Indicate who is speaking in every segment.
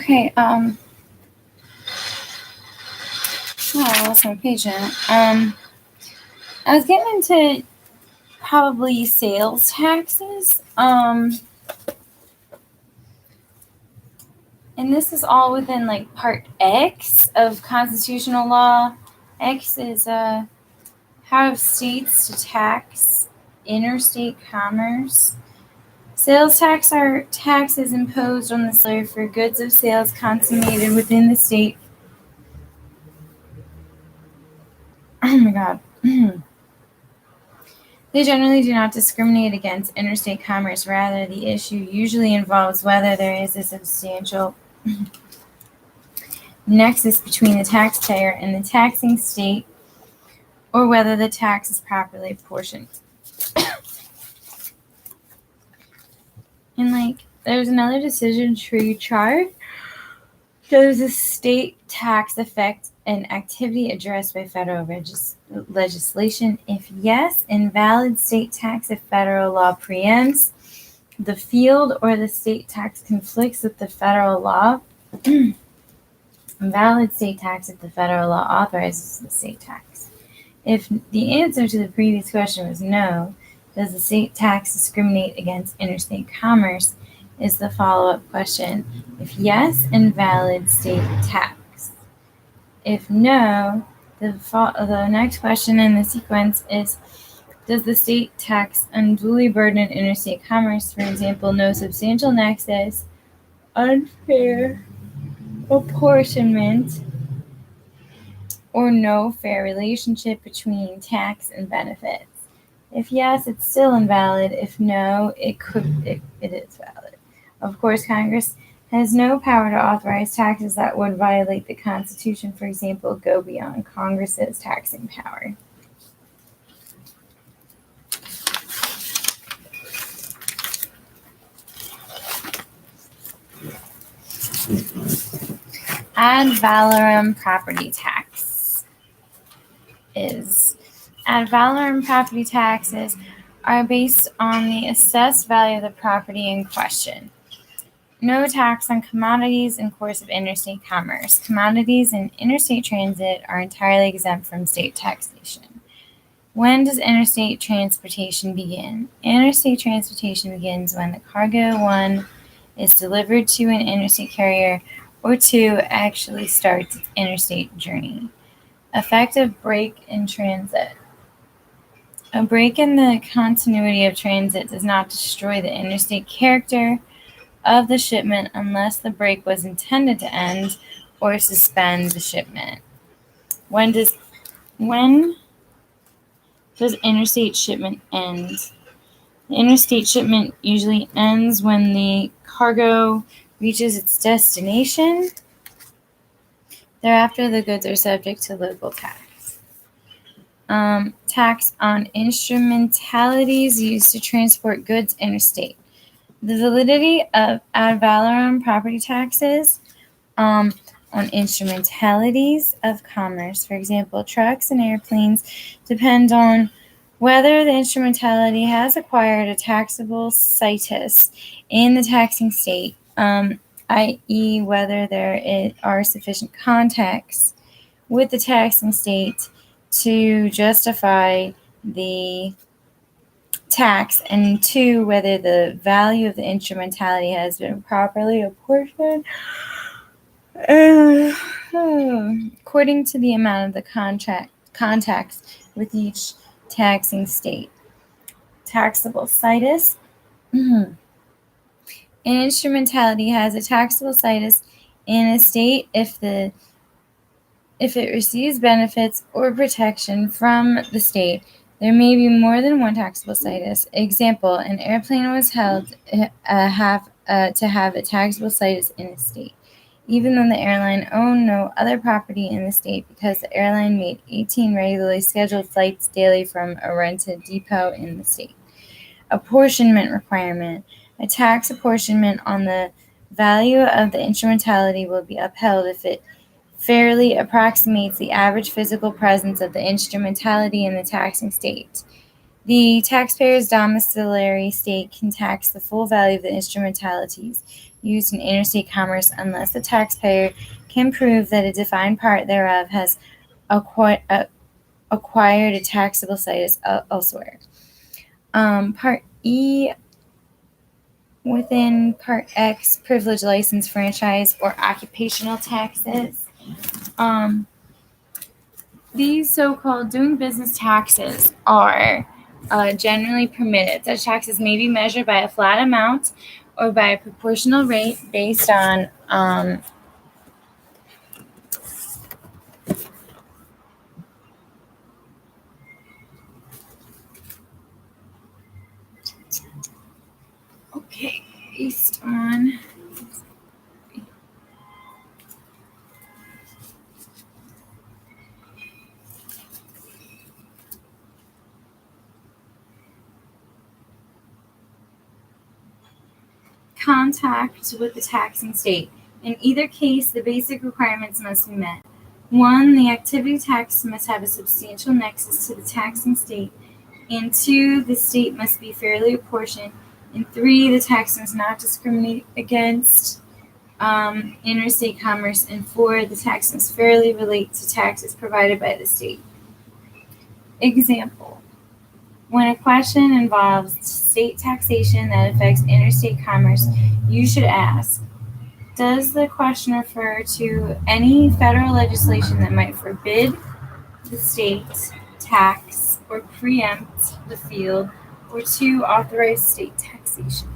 Speaker 1: Okay, I lost my page now. I was getting into probably sales taxes. And this is all within like Part X of constitutional law. X is how have states to tax interstate commerce. Sales tax are taxes imposed on the seller for goods of sales consummated within the state. Oh my god. They generally do not discriminate against interstate commerce. Rather, the issue usually involves whether there is a substantial nexus between the taxpayer and the taxing state, or whether the tax is properly apportioned. And there's another decision tree chart. Does the state tax affect an activity addressed by federal legislation? If yes, invalid state tax if federal law preempts the field or the state tax conflicts with the federal law. Invalid state tax if the federal law authorizes the state tax. If the answer to the previous question was no, does the state tax discriminate against interstate commerce, is the follow-up question. If yes, invalid state tax. If no, the next question in the sequence is, does the state tax unduly burden interstate commerce? For example, no substantial nexus, unfair apportionment, or no fair relationship between tax and benefits. If yes, it's still invalid. If no, it is valid. Of course, Congress has no power to authorize taxes that would violate the Constitution, for example, go beyond Congress's taxing power. Ad valorem property tax ad valorem property taxes are based on the assessed value of the property in question. No tax on commodities in course of interstate commerce. Commodities in interstate transit are entirely exempt from state taxation. When does interstate transportation begin? Interstate transportation begins when the cargo, 1, is delivered to an interstate carrier, or 2, actually starts its interstate journey. Effective break in transit. A break in the continuity of transit does not destroy the interstate character of the shipment unless the break was intended to end or suspend the shipment. When does interstate shipment end? The interstate shipment usually ends when the cargo reaches its destination. Thereafter, the goods are subject to local tax. Tax on instrumentalities used to transport goods interstate. The validity of ad valorem property taxes on instrumentalities of commerce, for example, trucks and airplanes, depend on whether the instrumentality has acquired a taxable situs in the taxing state, i.e., whether there are sufficient contacts with the taxing state to justify the tax, and 2, whether the value of the instrumentality has been properly apportioned according to the amount of the contacts with each taxing state. Taxable situs. An instrumentality has a taxable situs in a state if it receives benefits or protection from the state. There may be more than one taxable situs. Example, an airplane was held to have a taxable situs in a state, even though the airline owned no other property in the state, because the airline made 18 regularly scheduled flights daily from a rented depot in the state. Apportionment requirement. A tax apportionment on the value of the instrumentality will be upheld if it fairly approximates the average physical presence of the instrumentality in the taxing state. The taxpayer's domiciliary state can tax the full value of the instrumentalities used in interstate commerce unless the taxpayer can prove that a defined part thereof has acquired a taxable status elsewhere. Part E, within Part X, privilege, license, franchise, or occupational taxes. These so-called doing business taxes are generally permitted. Such taxes may be measured by a flat amount or by a proportional rate based on based on contact with the taxing state. In either case, the basic requirements must be met. 1. The activity tax must have a substantial nexus to the taxing state. And 2. The state must be fairly apportioned. And 3. The tax must not discriminate against interstate commerce. And 4. The tax must fairly relate to taxes provided by the state. Example. When a question involves state taxation that affects interstate commerce, you should ask, does the question refer to any federal legislation that might forbid the state tax or preempt the field, or to authorize state taxation?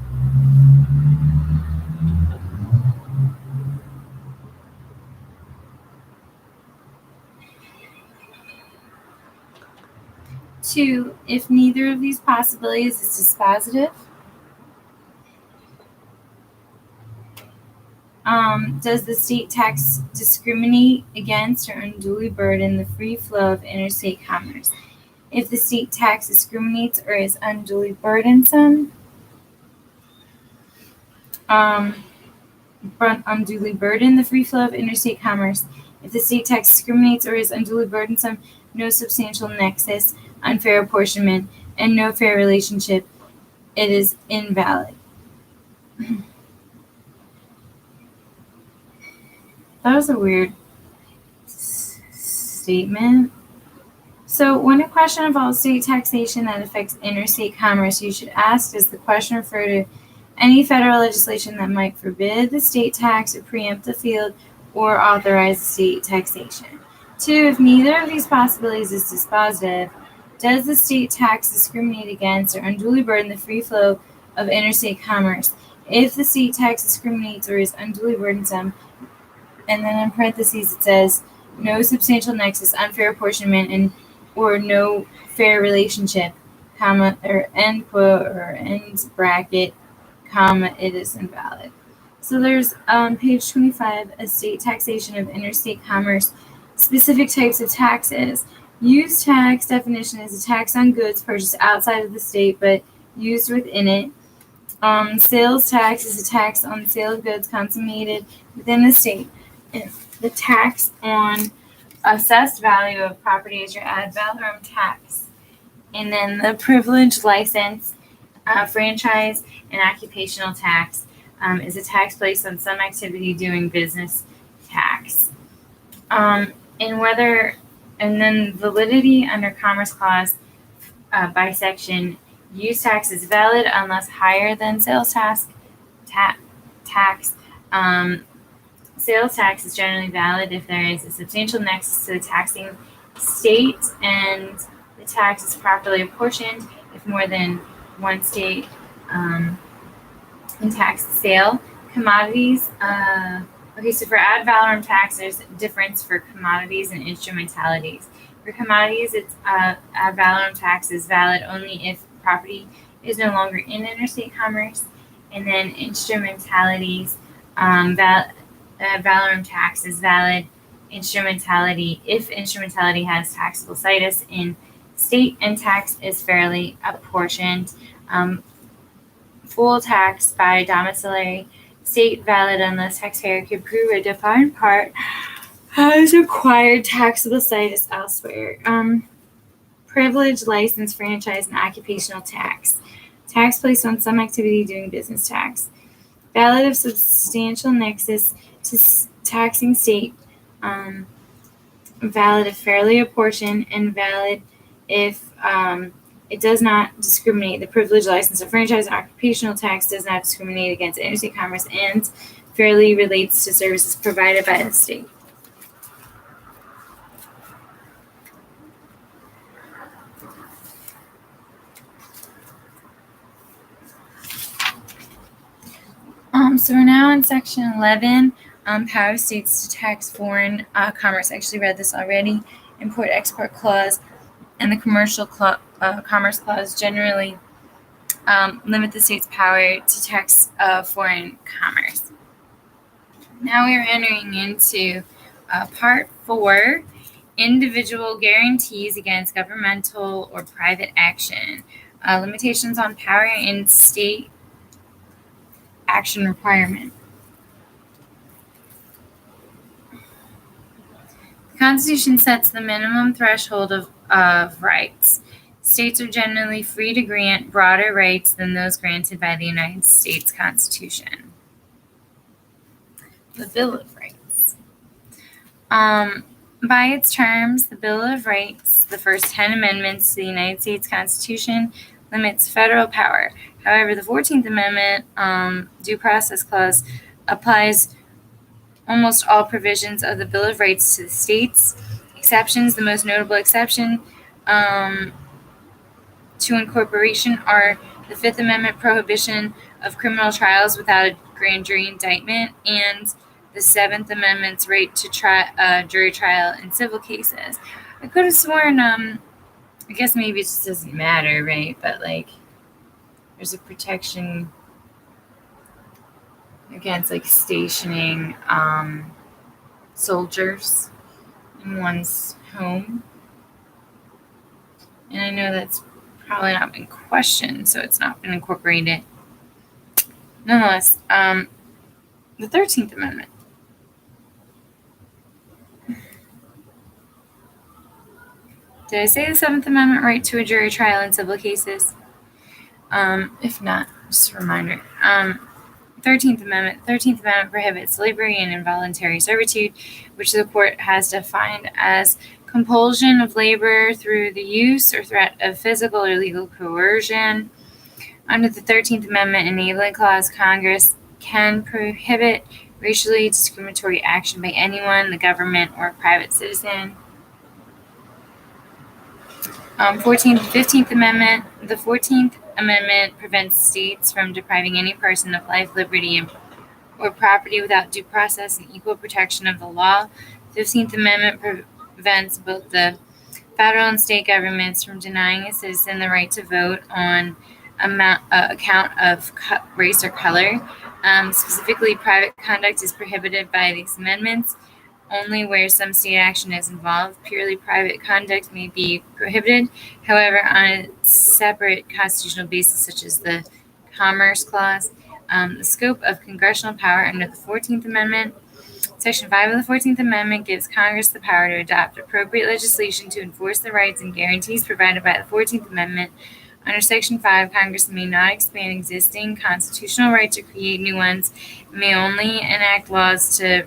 Speaker 1: Two, if neither of these possibilities is dispositive, does the state tax discriminate against or unduly burden the free flow of interstate commerce? If the state tax discriminates or is unduly burdensome, unduly burden the free flow of interstate commerce. If the state tax discriminates or is unduly burdensome, no substantial nexus, unfair apportionment, and no fair relationship, it is invalid. That was a weird statement. So when a question involves state taxation that affects interstate commerce, you should ask, does the question refer to any federal legislation that might forbid the state tax or preempt the field or authorize state taxation? 2, if neither of these possibilities is dispositive, does the state tax discriminate against or unduly burden the free flow of interstate commerce? If the state tax discriminates or is unduly burdensome, and then in parentheses it says, no substantial nexus, unfair apportionment, and or no fair relationship, comma, or end quote, or end bracket, comma, it is invalid. So there's page 25, a state taxation of interstate commerce, specific types of taxes. Use tax definition is a tax on goods purchased outside of the state but used within it. Sales tax is a tax on the sale of goods consummated within the state. And the tax on assessed value of property is your ad valorem tax. And then the privilege, license, franchise, and occupational tax is a tax placed on some activity doing business tax. And then validity under Commerce Clause by section, use tax is valid unless higher than sales tax. Sales tax is generally valid if there is a substantial nexus to the taxing state and the tax is properly apportioned if more than one state can tax the sale. Commodities, so for ad valorem tax, there's a difference for commodities and instrumentalities. For commodities, it's ad valorem tax is valid only if property is no longer in interstate commerce, and then instrumentalities, ad valorem tax is valid instrumentality if instrumentality has taxable situs in state and tax is fairly apportioned. Full tax by domiciliary state valid unless taxpayer can prove a defined part has acquired taxable situs elsewhere. privilege, license, franchise, and occupational tax. Tax placed on some activity doing business tax. Valid of substantial nexus to taxing state. Valid if fairly apportioned, and valid if it does not discriminate. The privilege, license, or franchise occupational tax does not discriminate against interstate commerce and fairly relates to services provided by the state. So we're now in section 11, power of states to tax foreign commerce. I actually read this already. Import-export clause and the commercial commerce clause generally limit the state's power to tax foreign commerce. Now we are entering into part 4, individual guarantees against governmental or private action. Limitations on power and state action requirement. The Constitution sets the minimum threshold of rights. States are generally free to grant broader rights than those granted by the United States Constitution. The Bill of Rights. By its terms, the Bill of Rights, the first 10 amendments to the United States Constitution, limits federal power. However, the 14th Amendment Due Process Clause applies almost all provisions of the Bill of Rights to the states. Exceptions, the most notable exception to incorporation are the Fifth Amendment prohibition of criminal trials without a grand jury indictment and the Seventh Amendment's right to jury trial in civil cases. I could have sworn, I guess maybe it just doesn't matter, right? But there's a protection against stationing soldiers in one's home. And I know that's probably not been questioned, so it's not been incorporated. Nonetheless, the 13th Amendment. Did I say the 7th Amendment right to a jury trial in civil cases? If not, just a reminder. 13th Amendment. 13th Amendment prohibits slavery and involuntary servitude, which the court has defined as compulsion of labor through the use or threat of physical or legal coercion. Under the 13th Amendment Enabling Clause, Congress can prohibit racially discriminatory action by anyone, the government, or a private citizen. 15th Amendment. The 14th Amendment prevents states from depriving any person of life, liberty, or property without due process and equal protection of the law. The 15th Amendment prevents both the federal and state governments from denying a citizen the right to vote on account of race or color. Specifically, private conduct is prohibited by these amendments. Only where some state action is involved, purely private conduct may be prohibited. However, on a separate constitutional basis, such as the Commerce Clause, the scope of congressional power under the 14th Amendment. Section 5 of the 14th Amendment gives Congress the power to adopt appropriate legislation to enforce the rights and guarantees provided by the 14th Amendment. Under Section 5, Congress may not expand existing constitutional rights or create new ones. It may only enact laws to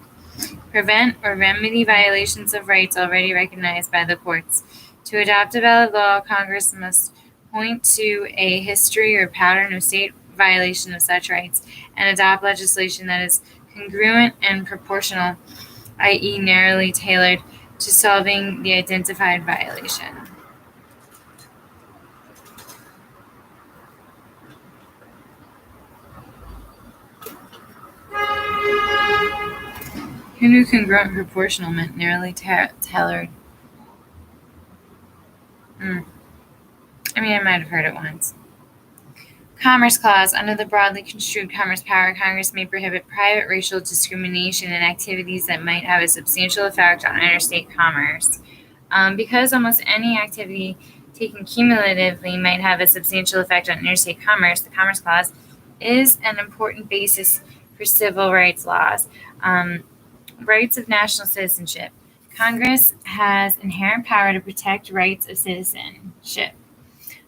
Speaker 1: prevent or remedy violations of rights already recognized by the courts. To adopt a valid law, Congress must point to a history or pattern of state violation of such rights and adopt legislation that is congruent and proportional, i.e. narrowly tailored to solving the identified violation. Who knew congruent and proportional meant narrowly tailored? I might have heard it once. Commerce Clause. Under the broadly construed commerce power, Congress may prohibit private racial discrimination and activities that might have a substantial effect on interstate commerce. Because almost any activity taken cumulatively might have a substantial effect on interstate commerce, the Commerce Clause is an important basis for civil rights laws. Rights of national citizenship. Congress has inherent power to protect rights of citizenship,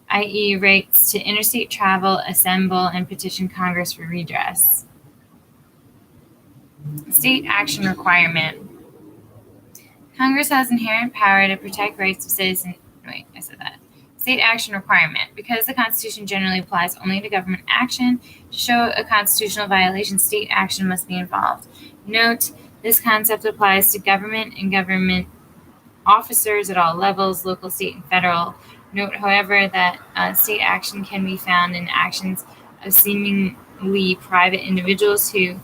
Speaker 1: i.e., rights to interstate travel, assemble, and petition Congress for redress. State action requirement. Congress has inherent power to protect rights of citizens. State action requirement. Because the Constitution generally applies only to government action, to show a constitutional violation, state action must be involved. Note, this concept applies to government and government officers at all levels, local, state, and federal. Note, however, that state action can be found in actions of seemingly private individuals who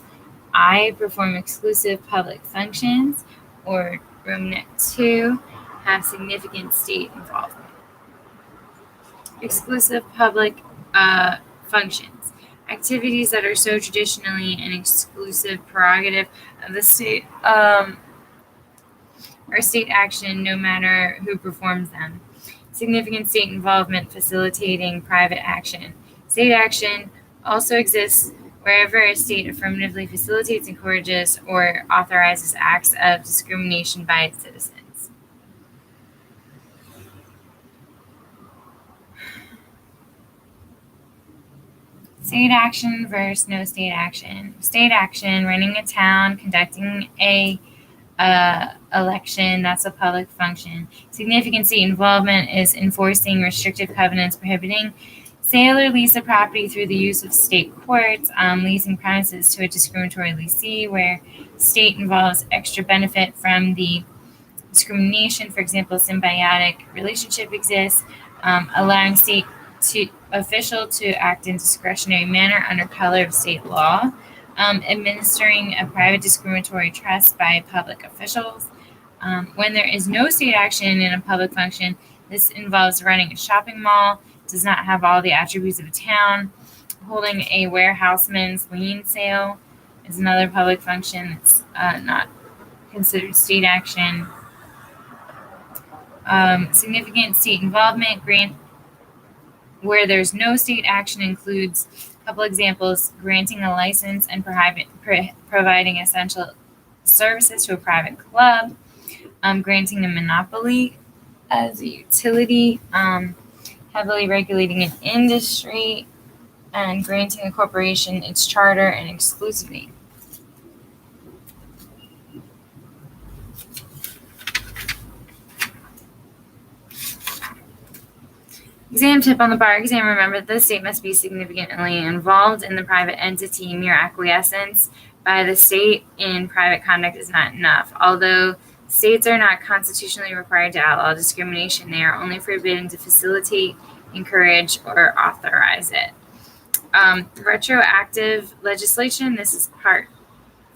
Speaker 1: I. perform exclusive public functions, or Romanet 2, have significant state involvement. Exclusive public functions. Activities that are so traditionally an exclusive prerogative of the state are state action no matter who performs them. Significant state involvement facilitating private action. State action also exists wherever a state affirmatively facilitates, encourages, or authorizes acts of discrimination by its citizens. State action versus no state action. State action, running a town, conducting a election, that's a public function. Significant state involvement is enforcing restrictive covenants prohibiting sale or lease of property through the use of state courts, leasing premises to a discriminatory leasee where state involves extra benefit from the discrimination. For example, symbiotic relationship exists, allowing state official to act in discretionary manner under color of state law, administering a private discriminatory trust by public officials. When there is no state action in a public function, this involves running a shopping mall, does not have all the attributes of a town. Holding a warehouseman's lien sale is another public function that's not considered state action. Significant state involvement where there's no state action includes a couple examples: granting a license and providing essential services to a private club, granting a monopoly as a utility, heavily regulating an industry, and granting a corporation its charter and exclusivity. Exam tip on the bar exam: remember that the state must be significantly involved in the private entity. Mere acquiescence by the state in private conduct is not enough. Although states are not constitutionally required to outlaw discrimination, they are only forbidden to facilitate, encourage, or authorize it. Retroactive legislation, this is part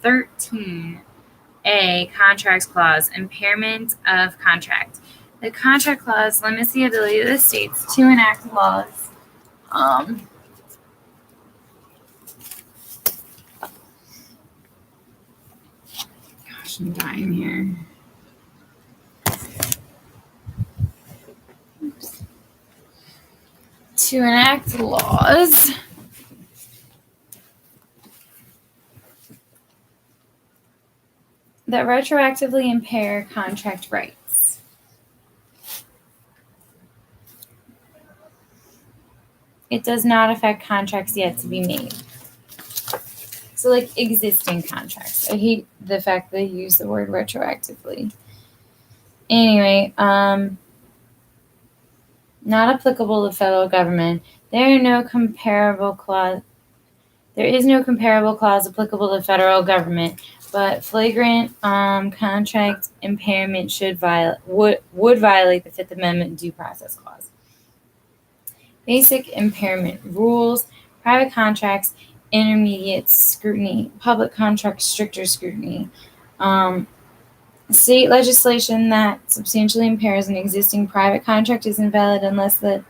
Speaker 1: 13. A, contracts clause, impairment of contract. The contract clause limits the ability of the states to enact laws. Gosh, I'm dying here. Oops. To enact laws that retroactively impair contract rights. It does not affect contracts yet to be made. So, like existing contracts. I hate the fact that they use the word retroactively. Anyway, not applicable to federal government. There is no comparable clause applicable to federal government, but flagrant contract impairment would violate the Fifth Amendment due process clause. Basic impairment rules: private contracts, intermediate scrutiny; public contracts, stricter scrutiny. State legislation that substantially impairs an existing private contract is invalid unless the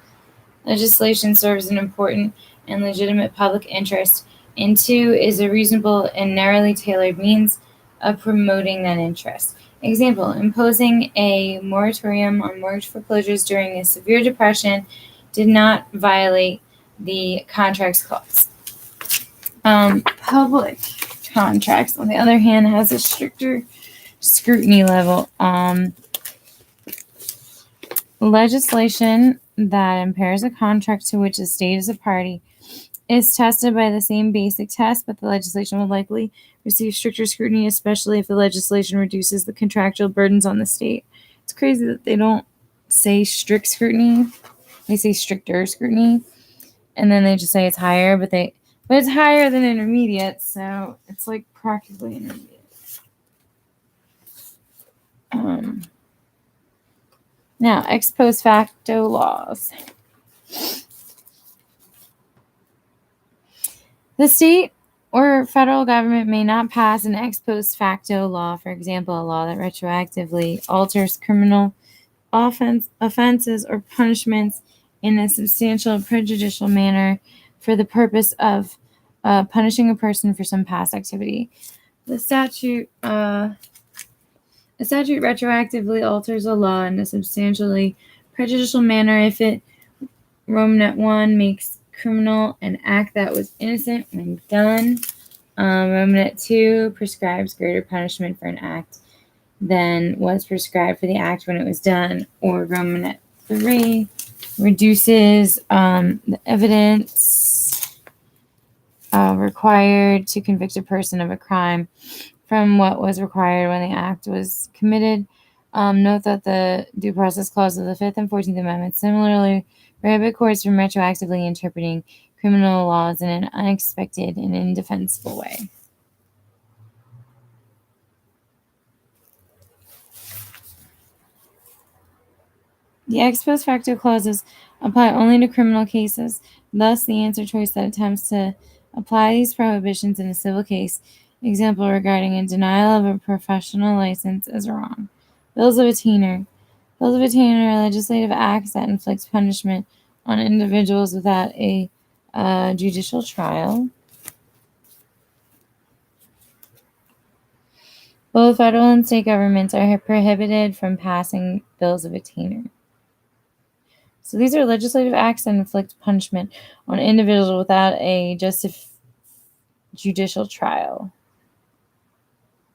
Speaker 1: legislation serves an important and legitimate public interest, and 2, is a reasonable and narrowly tailored means of promoting that interest. Example: imposing a moratorium on mortgage foreclosures during a severe depression did not violate the contracts clause. Public contracts, on the other hand, has a stricter scrutiny level. Legislation that impairs a contract to which a state is a party is tested by the same basic test, but the legislation will likely receive stricter scrutiny, especially if the legislation reduces the contractual burdens on the state. It's crazy that they don't say strict scrutiny; they say stricter scrutiny, and then they just say it's higher, but it's higher than intermediate, so it's like practically intermediate. Now, ex post facto laws. The state or federal government may not pass an ex post facto law, for example, a law that retroactively alters criminal offenses or punishments in a substantial or prejudicial manner for the purpose of punishing a person for some past activity. The statute retroactively alters a law in a substantially prejudicial manner if it, Romanet 1, makes criminal an act that was innocent when done. Romanet 2 prescribes greater punishment for an act than was prescribed for the act when it was done. Or Romanet 3 reduces the evidence required to convict a person of a crime from what was required when the act was committed. Note that the Due Process Clause of the 5th and 14th Amendments similarly prohibit courts from retroactively interpreting criminal laws in an unexpected and indefensible way. The ex post facto clauses apply only to criminal cases. Thus, the answer choice that attempts to apply these prohibitions in a civil case, example regarding a denial of a professional license, is wrong. Bills of attainder. Bills of attainder are legislative acts that inflict punishment on individuals without a judicial trial. Both federal and state governments are prohibited from passing bills of attainder. So these are legislative acts that inflict punishment on individuals without a judicial trial.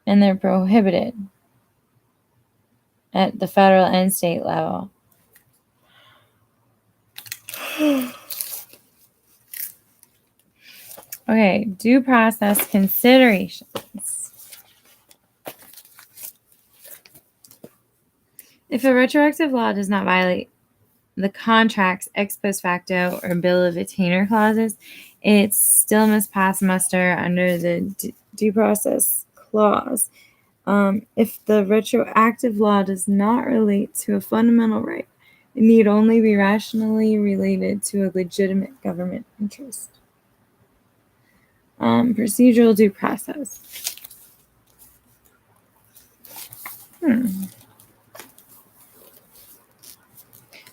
Speaker 1: And they're prohibited at the federal and state level. Okay, due process considerations. If a retroactive law does not violate the contract's ex post facto or bill of attainder clauses, it still must pass muster under the due process clause. If the retroactive law does not relate to a fundamental right, it need only be rationally related to a legitimate government interest. Procedural due process.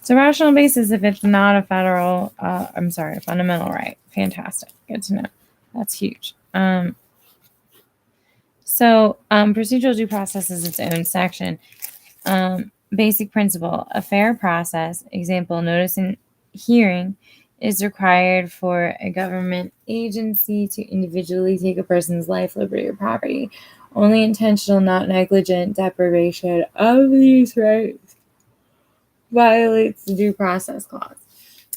Speaker 1: So rational basis if it's not a a fundamental right. Fantastic. Good to know. That's huge. Procedural due process is its own section. Basic principle, a fair process, example, notice and hearing, is required for a government agency to individually take a person's life, liberty, or property. Only intentional, not negligent deprivation of these rights violates the due process clause.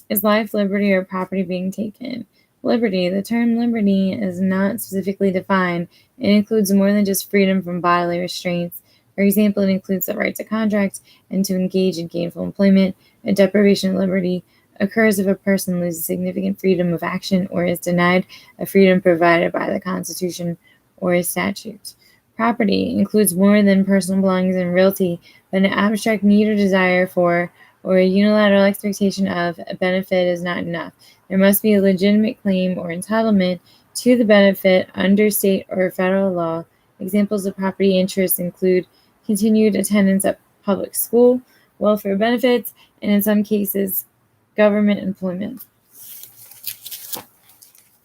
Speaker 1: Is life, liberty, or property being taken? Liberty. The term liberty is not specifically defined. It includes more than just freedom from bodily restraints. For example, it includes the right to contract and to engage in gainful employment. A deprivation of liberty occurs if a person loses significant freedom of action or is denied a freedom provided by the Constitution or a statute. Property includes more than personal belongings and realty, but an abstract need or desire for or a unilateral expectation of a benefit is not enough. There must be a legitimate claim or entitlement to the benefit under state or federal law. Examples of property interests include continued attendance at public school, welfare benefits, and in some cases, government employment.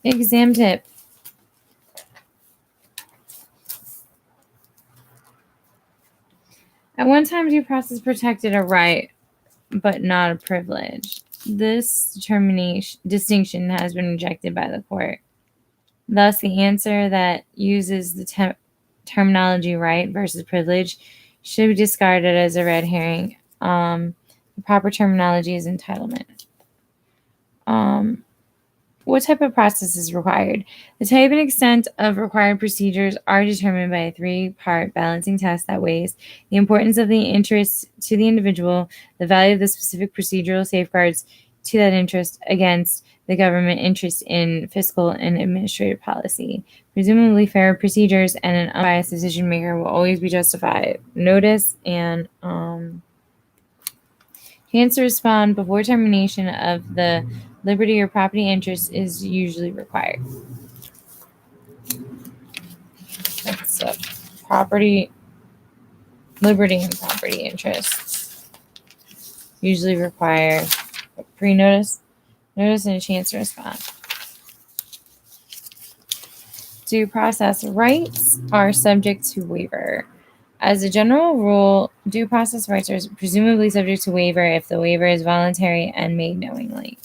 Speaker 1: Exam tip. At one time, due process protected a right, but not a privilege. This distinction has been rejected by the court. Thus, the answer that uses the terminology right versus privilege should be discarded as a red herring. The proper terminology is entitlement. What type of process is required? The type and extent of required procedures are determined by a three-part balancing test that weighs the importance of the interest to the individual, the value of the specific procedural safeguards to that interest against the government interest in fiscal and administrative policy. Presumably fair procedures and an unbiased decision maker will always be justified. Notice and chance to respond before termination of the liberty or property interest is usually required. That's property, liberty, and property interests usually require pre-notice, notice, and a chance to respond. Due process rights are subject to waiver. As a general rule, due process rights are presumably subject to waiver if the waiver is voluntary and made knowingly.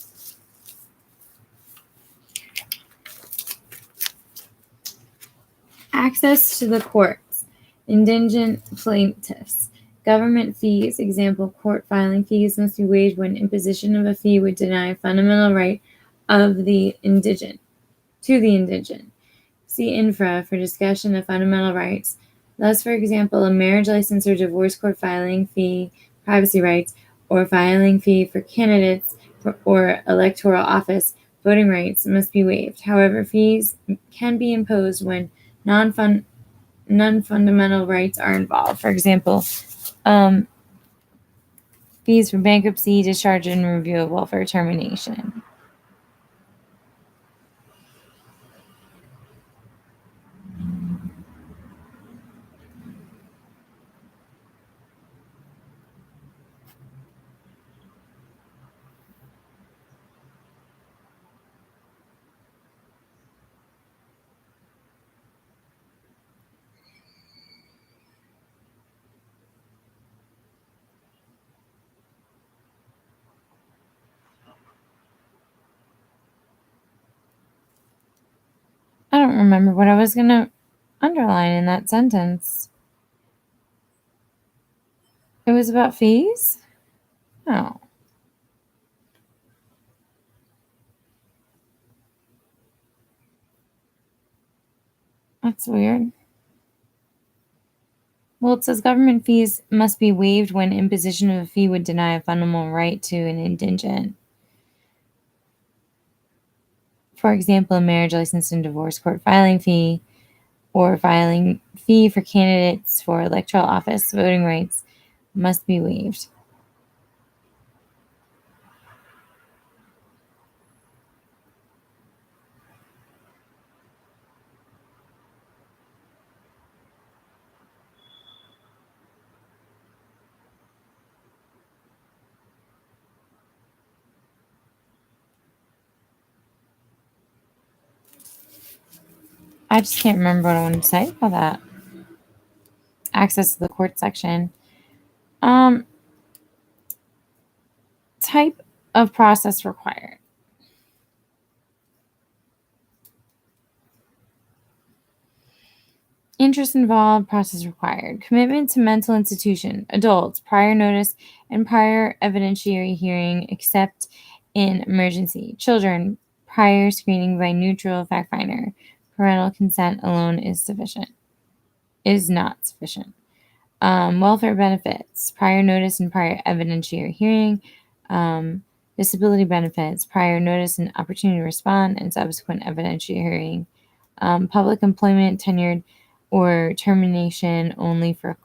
Speaker 1: Access to the courts. Indigent plaintiffs. Government fees. Example, court filing fees must be waived when imposition of a fee would deny a fundamental right of the indigent to the indigent. See infra for discussion of fundamental rights. Thus, for example, a marriage license or divorce court filing fee, privacy rights, or filing fee for candidates or electoral office, voting rights must be waived. However, fees can be imposed when non-fundamental rights are involved. For example, fees for bankruptcy, discharge, and review of welfare termination. I don't remember what I was going to underline in that sentence. It was about fees? Oh. That's weird. Well, it says government fees must be waived when imposition of a fee would deny a fundamental right to an indigent. For example, a marriage license and divorce court filing fee or filing fee for candidates for electoral office voting rights must be waived. I just can't remember what I wanted to say about that. Access to the court section. Type of process required. Interest involved, process required. Commitment to mental institution. Adults, prior notice and prior evidentiary hearing except in emergency. Children, prior screening by neutral fact finder. Parental consent alone is not sufficient. Welfare benefits, prior notice and prior evidentiary hearing. Disability benefits, prior notice and opportunity to respond, and subsequent evidentiary hearing. Public employment, tenured or termination only for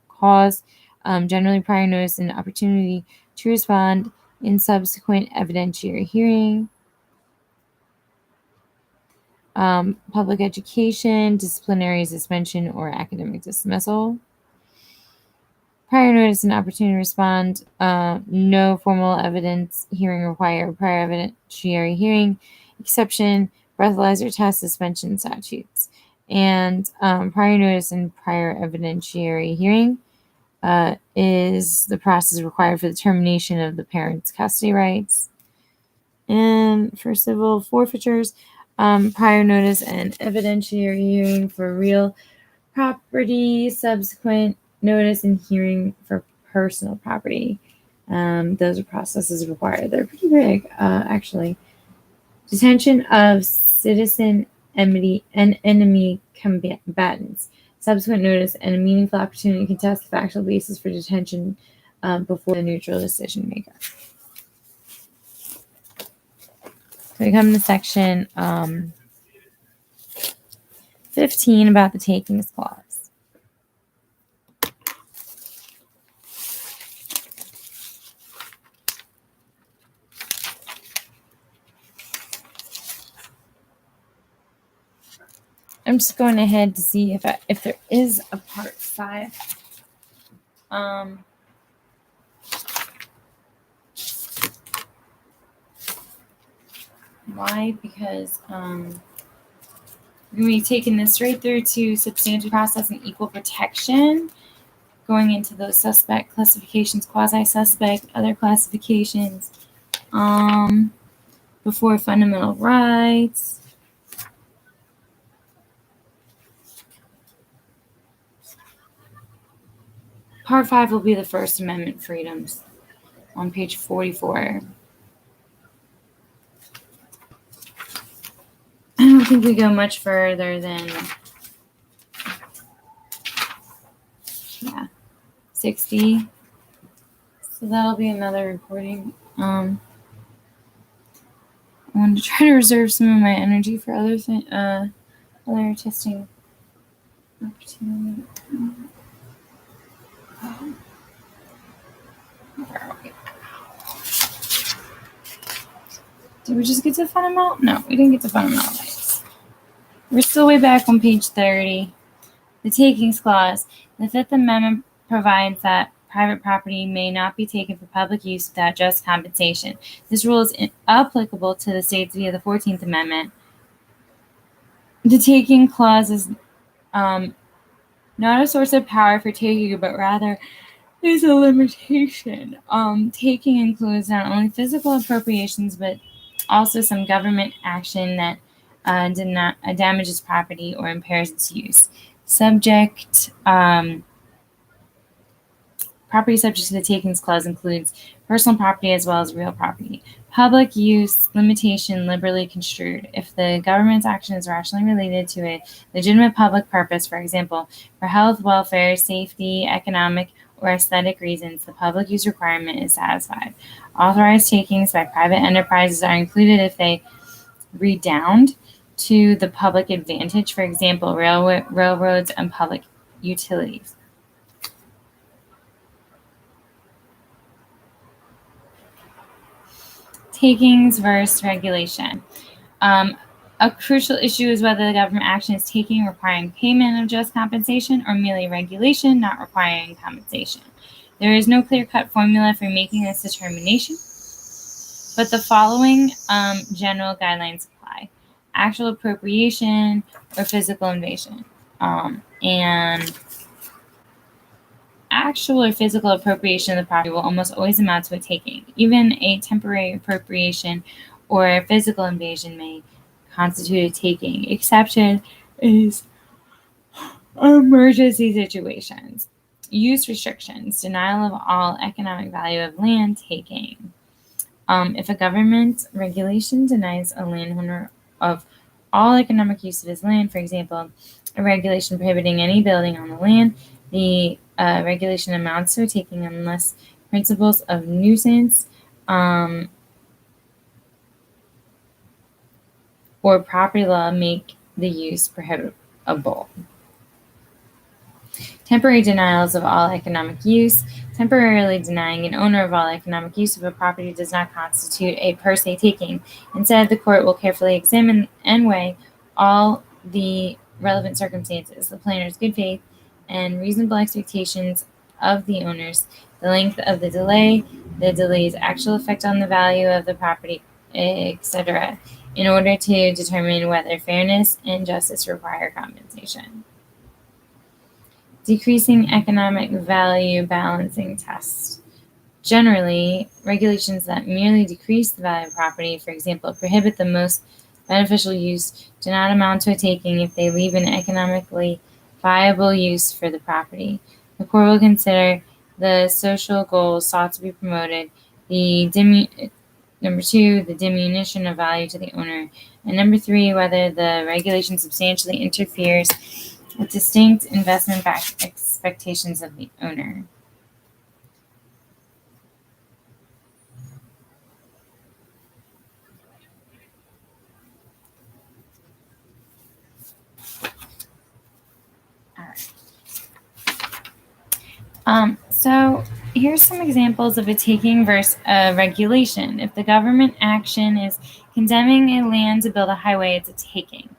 Speaker 1: cause, generally prior notice and opportunity to respond in subsequent evidentiary hearing. Public education, disciplinary suspension, or academic dismissal. Prior notice and opportunity to respond. No formal evidence hearing required. Prior evidentiary hearing, exception, breathalyzer test, suspension statutes. And prior notice and prior evidentiary hearing is the process required for the termination of the parent's custody rights. And for civil forfeitures, prior notice and evidentiary hearing for real property, subsequent notice and hearing for personal property. Those are processes required. They're pretty big, actually. Detention of citizen enemy combatants. Subsequent notice and a meaningful opportunity to contest the factual basis for detention before the neutral decision maker. So we come to section 15 about the takings clause. I'm just going ahead to see if there is a part 5. Why? Because we're going to be taking this right through to substantive process and equal protection, going into those suspect classifications, quasi-suspect, other classifications, before fundamental rights. Part 5 will be the First Amendment freedoms on page 44. I don't think we go much further than 60. So that'll be another recording. I wanted to try to reserve some of my energy for other testing opportunity. Where are we? Did we just get to fundamental? No, we didn't get to fundamental rights. We're still way back on page 30. The takings clause. The Fifth Amendment provides that private property may not be taken for public use without just compensation. This rule is applicable to the states via the 14th Amendment. The taking clause is not a source of power for taking, but rather is a limitation. Taking includes not only physical appropriations, but also some government action that damages property or impairs its use. Property subject to the takings clause includes personal property as well as real property. Public use limitation liberally construed. If the government's action is rationally related to a legitimate public purpose, for example, for health, welfare, safety, economic, or aesthetic reasons, the public use requirement is satisfied. Authorized takings by private enterprises are included if they redound to the public advantage, for example, railroads and public utilities. Takings versus regulation. A crucial issue is whether the government action is taking requiring payment of just compensation or merely regulation not requiring compensation. There is no clear-cut formula for making this determination, but the following general guidelines apply. Actual appropriation or physical invasion. And actual or physical appropriation of the property will almost always amount to a taking. Even a temporary appropriation or physical invasion may constitute a taking. Exception is emergency situations. Use restrictions. Denial of all economic value of land. Taking. If a government regulation denies a landowner of all economic use of his land, for example, a regulation prohibiting any building on the land, the regulation amounts to a taking unless principles of nuisance or property law make the use prohibitable. Temporary denials of all economic use. Temporarily denying an owner of all economic use of a property does not constitute a per se taking. Instead, the court will carefully examine and weigh all the relevant circumstances, the planner's good faith, and reasonable expectations of the owners, the length of the delay's actual effect on the value of the property, etc., in order to determine whether fairness and justice require compensation. Decreasing economic value balancing test. Generally, regulations that merely decrease the value of property, for example, prohibit the most beneficial use, do not amount to a taking if they leave an economically viable use for the property. The court will consider the social goals sought to be promoted, number 2, the diminution of value to the owner, and number 3, whether the regulation substantially interferes with distinct investment expectations of the owner. So here's some examples of a taking versus a regulation. If the government action is condemning a land to build a highway, it's a taking.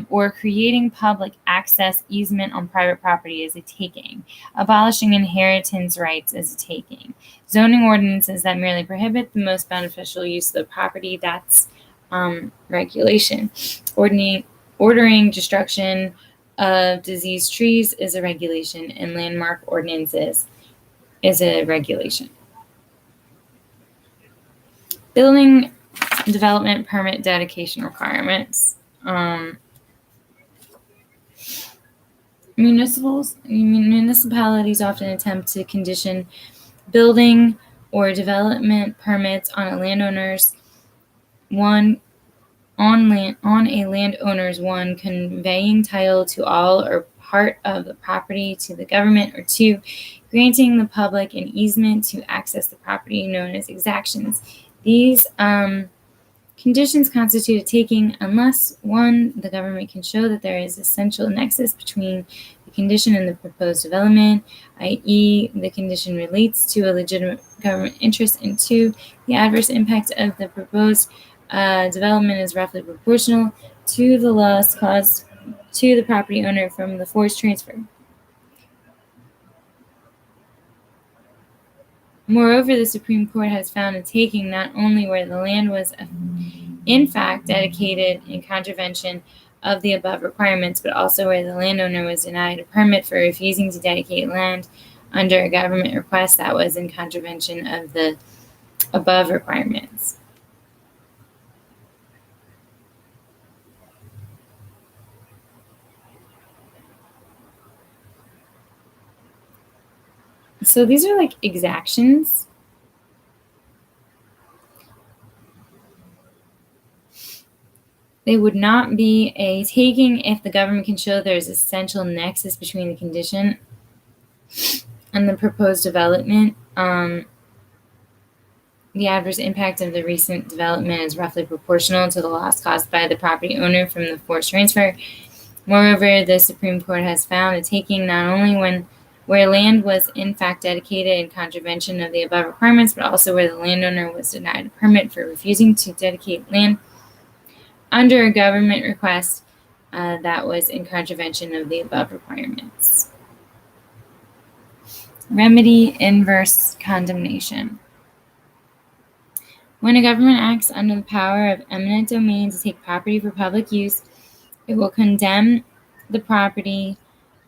Speaker 1: Or creating public access easement on private property is a taking. Abolishing inheritance rights is a taking. Zoning ordinances that merely prohibit the most beneficial use of the property, that's regulation. Ordering destruction of diseased trees is a regulation, and landmark ordinances is a regulation. Building development permit dedication requirements. Municipalities often attempt to condition building or development permits on a landowner's conveying title to all or part of the property to the government, or 2, granting the public an easement to access the property, known as exactions. These conditions constitute a taking unless 1, the government can show that there is essential nexus between the condition and the proposed development, i.e., the condition relates to a legitimate government interest, and 2, the adverse impact of the proposed development is roughly proportional to the loss caused to the property owner from the forced transfer. Moreover, the Supreme Court has found a taking not only where the land was in fact dedicated in contravention of the above requirements, but also where the landowner was denied a permit for refusing to dedicate land under a government request that was in contravention of the above requirements. So these are like exactions. They would not be a taking if the government can show there's essential nexus between the condition and the proposed development. The adverse impact of the recent development is roughly proportional to the loss caused by the property owner from the forced transfer. Moreover, the Supreme Court has found a taking not only where land was in fact dedicated in contravention of the above requirements, but also where the landowner was denied a permit for refusing to dedicate land under a government request that was in contravention of the above requirements. Remedy: inverse condemnation. When a government acts under the power of eminent domain to take property for public use, it will condemn the property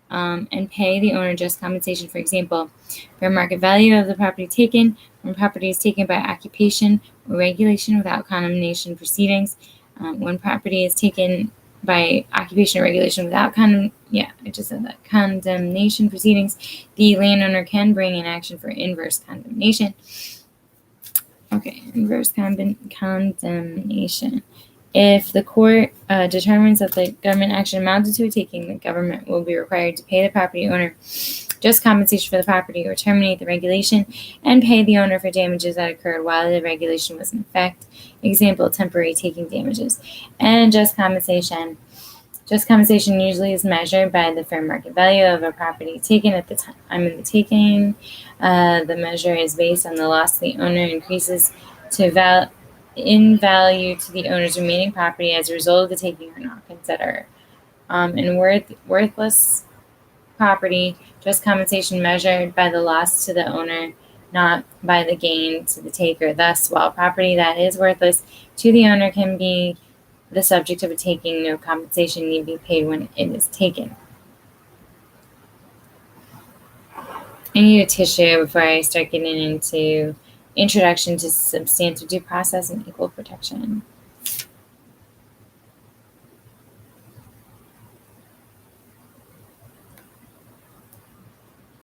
Speaker 1: and pay the owner just compensation. For example, fair market value of the property taken, when property is taken by occupation or regulation without condemnation proceedings. When property is taken by occupation or regulation without condemnation proceedings, the landowner can bring an action for inverse condemnation. Okay, inverse condemnation. If the court determines that the government action amounted to a taking, the government will be required to pay the property owner just compensation for the property, or terminate the regulation and pay the owner for damages that occurred while the regulation was in effect. Example: temporary taking damages. And just compensation. Just compensation usually is measured by the fair market value of a property taken at the time of the taking. The measure is based on the loss to the owner increases in value to the owner's remaining property as a result of the taking are not considered. In worthless property, just compensation measured by the loss to the owner, not by the gain to the taker. Thus, while property that is worthless to the owner can be the subject of a taking, no compensation need be paid when it is taken. I need a tissue before I start getting into Introduction to Substantive Due Process and Equal Protection.